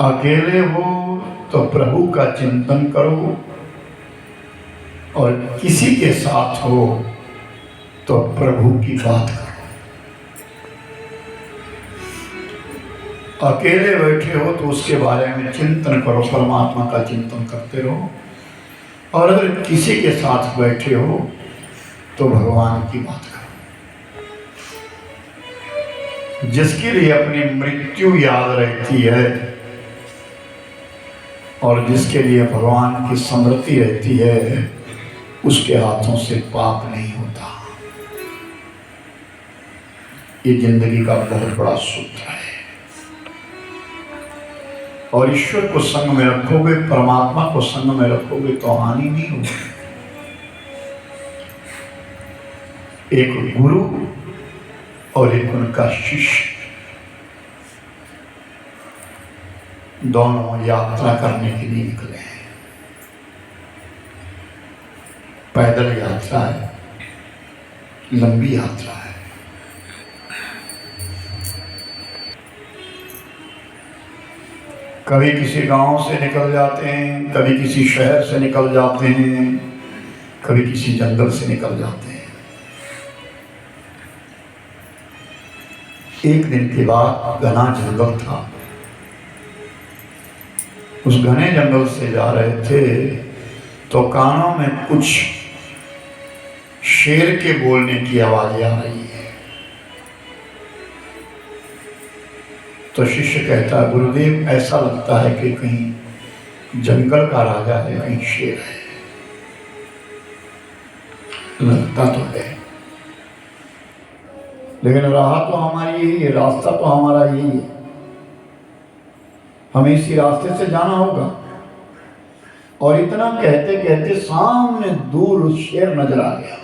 अकेले हो तो प्रभु का चिंतन करो, और किसी के साथ हो तो प्रभु की बात करो। अकेले बैठे हो तो उसके बारे में चिंतन करो, परमात्मा का चिंतन करते रहो, और अगर किसी के साथ बैठे हो तो भगवान की बात करो। जिसके लिए अपनी मृत्यु याद रहती है और जिसके लिए भगवान की स्मृति रहती है, उसके हाथों से पाप नहीं होता। ये जिंदगी का बहुत बड़ा सूत्र है। और ईश्वर को संग में रखोगे, परमात्मा को संग में रखोगे तो हानि नहीं होगी। एक गुरु और एक उनका शिष्य, दोनों यात्रा करने के लिए निकले हैं। पैदल यात्रा है, लंबी यात्रा है। कभी किसी गांव से निकल जाते हैं, कभी किसी शहर से निकल जाते हैं, कभी किसी जंगल से निकल जाते हैं। एक दिन के बाद घना जंगल था। उस घने जंगल से जा रहे थे तो कानों में कुछ शेर के बोलने की आवाजें आ रही है। तो शिष्य कहता है, गुरुदेव ऐसा लगता है कि कहीं जंगल का राजा है, कहीं शेर है। लगता तो है, लेकिन राह तो हमारी यही है, रास्ता तो हमारा यही है, हमें इसी रास्ते से जाना होगा। और इतना कहते कहते सामने दूर शेर नजर आ गया।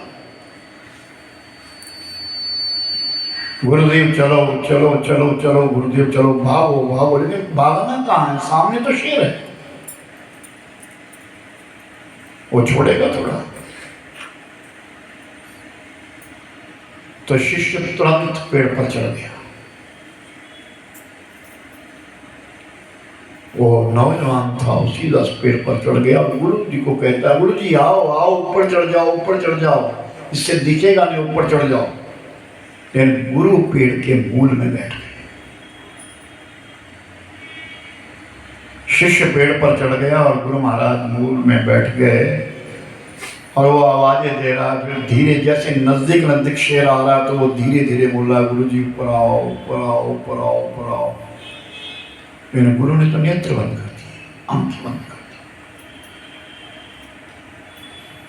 गुरुदेव चलो चलो चलो चलो, गुरुदेव चलो, भागो भागो। लेकिन भागना कहाँ है, सामने तो शेर है, वो छोड़ेगा थोड़ा। तो शिष्य तुरंत पेड़ पर चढ़ गया। वो नौजवान था, उसी दस पेड़ पर चढ़ गया। गुरु जी को कहता है, गुरु जी आओ आओ, ऊपर चढ़ जाओ, ऊपर चढ़ जाओ, इससे दिखेगा नहीं, ऊपर चढ़ जाओ। लेकिन गुरु पेड़ के मूल में बैठ गए। शिष्य पेड़ पर चढ़ गया और गुरु महाराज मूल में बैठ गए। और वो आवाजें दे रहा है, फिर धीरे, जैसे नजदीक नजदीक शेर आ रहा है तो वो धीरे धीरे बोल रहा है, गुरु जी ऊपर आओ ऊपर आओ ऊपर आओ ऊपर आओ। लेकिन गुरु ने तो नेत्र बंद कर दिए, आंखें बंद कर दी।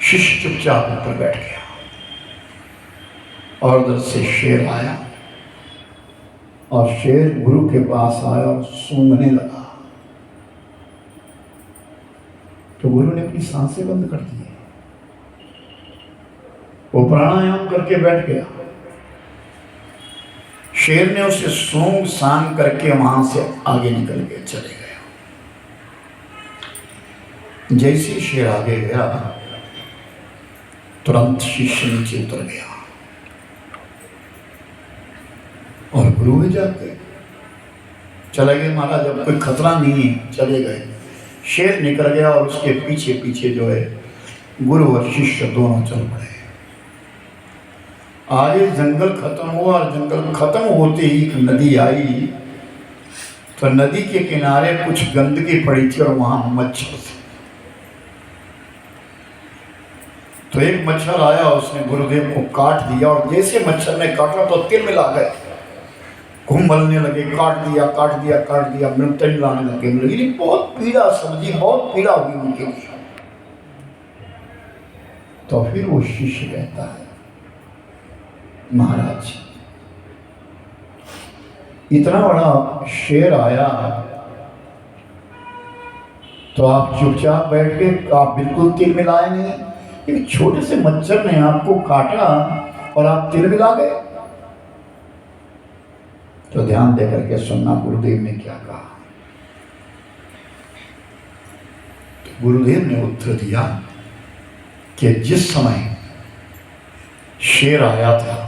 शिष्य चुपचाप ऊपर बैठ गया और उधर से शेर आया और शेर गुरु के पास आया और सूंघने लगा। तो गुरु ने अपनी सांसें बंद कर दी, वो प्राणायाम करके बैठ गया। शेर ने उसे सूंघ सांग करके वहां से आगे निकल के चले गया। जैसे शेर आगे गया तुरंत शिष्य नीचे उतर गया और गुरु भी जाते चले गए। महाराज अब कोई खतरा नहीं है, चले गए। शेर निकल गया और उसके पीछे पीछे जो है गुरु और शिष्य दोनों चल पड़े। आगे जंगल खत्म हुआ और जंगल खत्म होते ही एक नदी आई। तो नदी के किनारे कुछ गंदगी पड़ी थी और वहां मच्छर थे। तो एक मच्छर आया, उसने गुरुदेव को काट दिया और जैसे मच्छर ने काटा तो तिल मिला गए, घुमलने लगे, काट दिया काट दिया काट दिया, मृत्यु लाने लगे। लेकिन बहुत पीड़ा समझी, बहुत पीड़ा हुई उनके लिए। तो फिर वो शिष्य कहता है, महाराज इतना बड़ा शेर आया तो आप चुपचाप बैठ गए, आप बिल्कुल तिल मिलाए नहीं। एक छोटे से मच्छर ने आपको काटा और आप तिल मिला गए। तो ध्यान दे करके सुनना गुरुदेव ने क्या कहा। तो गुरुदेव ने उत्तर दिया कि जिस समय शेर आया था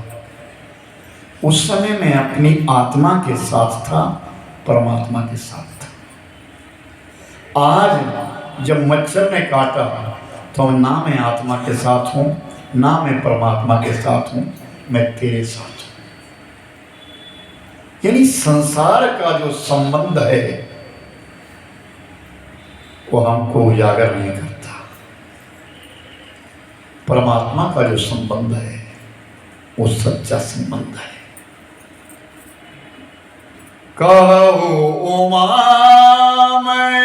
उस समय मैं अपनी आत्मा के साथ था, परमात्मा के साथ था। आज जब मच्छर ने काटा तो ना मैं आत्मा के साथ हूँ, ना मैं परमात्मा के साथ हूँ, मैं तेरे साथ हूँ। यानी संसार का जो संबंध है वो हमको उजागर नहीं करता। परमात्मा का जो संबंध है वो सच्चा संबंध है। कहो उमा मैं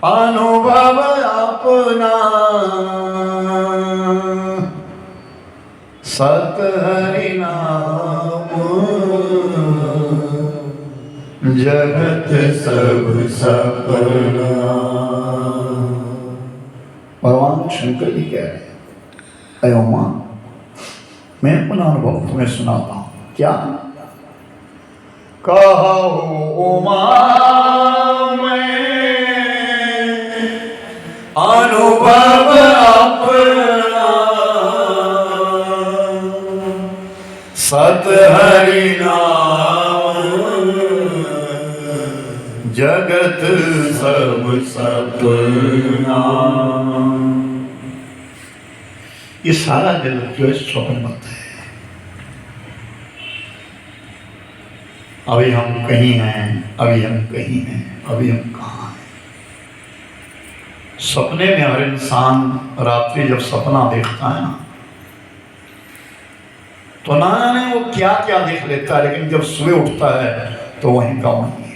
अनुभव अपना, सत हरि नाम जगत सब सपना। भगवान शंकर जी कह रहे हैं, अय उमा मैं अपना अनुभव तुम्हें सुनाता हूं। क्या? कहो उमा मैं अनुभव अपना, सत हरि नाम जगत सब सपना। ये सारा जगत जो है स्वप्नमत है। अभी हम कहीं हैं, अभी हम कहीं हैं, अभी हम कहाँ हैं। सपने में हर इंसान रात्रि जब सपना देखता है ना, तो ना जाने वो क्या क्या देख लेता है, लेकिन जब सुबह उठता है तो वहीं का वहीं है।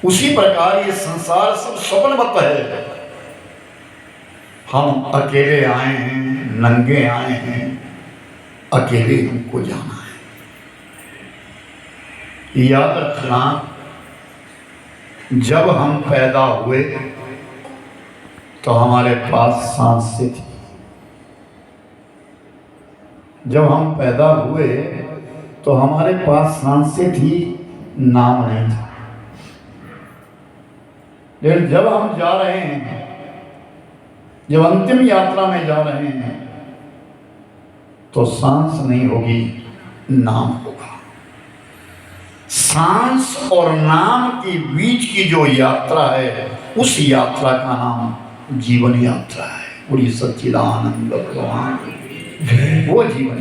उसी प्रकार ये संसार सब स्वप्नवत है। हम अकेले आए हैं, नंगे आए हैं, अकेले हमको जाना है। याद रखना, जब हम पैदा हुए तो हमारे पास सांसें थी। जब हम पैदा हुए तो हमारे पास सांसें थी, नाम नहीं था। लेकिन जब हम जा रहे हैं, जब अंतिम यात्रा में जा रहे हैं, तो सांस नहीं होगी, नाम होगा। सांस और नाम के बीच की जो यात्रा है, उस यात्रा का नाम जीवन यात्रा है। पूरी सच्चिदानंद भगवान वो जीवन